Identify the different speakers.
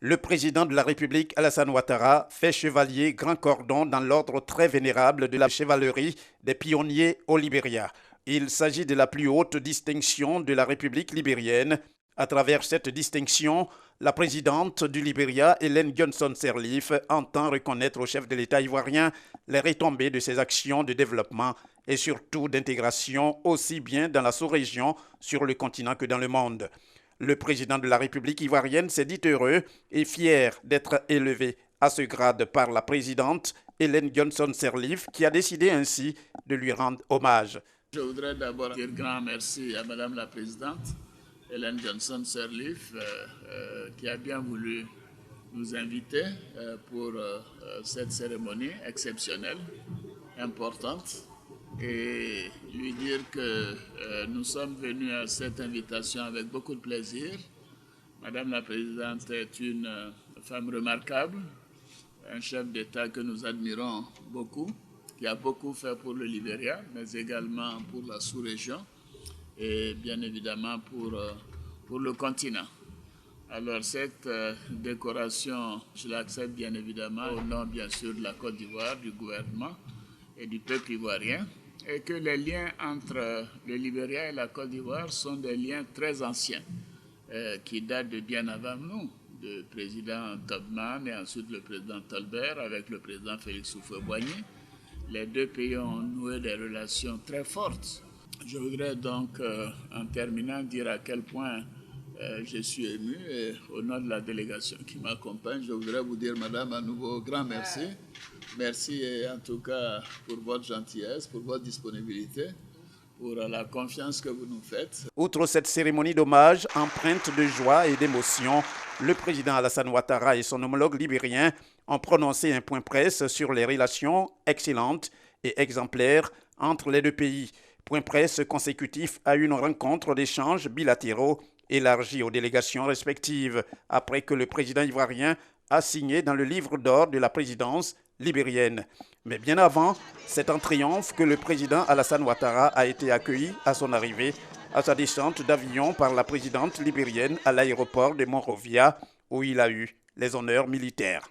Speaker 1: Le président de la République, Alassane Ouattara, fait chevalier grand cordon dans l'ordre très vénérable de la chevalerie des pionniers au Libéria. Il s'agit de la plus haute distinction de la République libérienne. À travers cette distinction, la présidente du Libéria, Ellen Johnson Sirleaf, entend reconnaître au chef de l'État ivoirien les retombées de ses actions de développement et surtout d'intégration aussi bien dans la sous-région, sur le continent que dans le monde. Le président de la République ivoirienne s'est dit heureux et fier d'être élevé à ce grade par la présidente Ellen Johnson Sirleaf, qui a décidé ainsi de lui rendre hommage.
Speaker 2: Je voudrais d'abord dire grand merci à Madame la Présidente Ellen Johnson Sirleaf qui a bien voulu nous inviter pour cette cérémonie exceptionnelle, importante, et lui dire que nous sommes venus à cette invitation avec beaucoup de plaisir. Madame la Présidente est une femme remarquable, un chef d'État que nous admirons beaucoup, qui a beaucoup fait pour le Libéria, mais également pour la sous-région et bien évidemment pour le continent. Alors cette décoration, je l'accepte bien évidemment au nom bien sûr de la Côte d'Ivoire, du gouvernement et du peuple ivoirien, et que les liens entre le Libéria et la Côte d'Ivoire sont des liens très anciens, qui datent de bien avant nous, le président Tubman et ensuite le président Tolbert avec le président Félix Houphouët-Boigny. Les deux pays ont noué des relations très fortes. Je voudrais donc, en terminant, dire à quel point je suis ému, et au nom de la délégation qui m'accompagne, je voudrais vous dire, madame, à nouveau, grand merci. Merci en tout cas pour votre gentillesse, pour votre disponibilité, pour la confiance que vous nous faites.
Speaker 1: Outre cette cérémonie d'hommage empreinte de joie et d'émotion, le président Alassane Ouattara et son homologue libérien ont prononcé un point presse sur les relations excellentes et exemplaires entre les deux pays. Point presse consécutif à une rencontre d'échanges bilatéraux élargie aux délégations respectives, après que le président ivoirien a signé dans le livre d'or de la présidence libérienne. Mais bien avant, c'est en triomphe que le président Alassane Ouattara a été accueilli à son arrivée, à sa descente d'avion par la présidente libérienne à l'aéroport de Monrovia, où il a eu les honneurs militaires.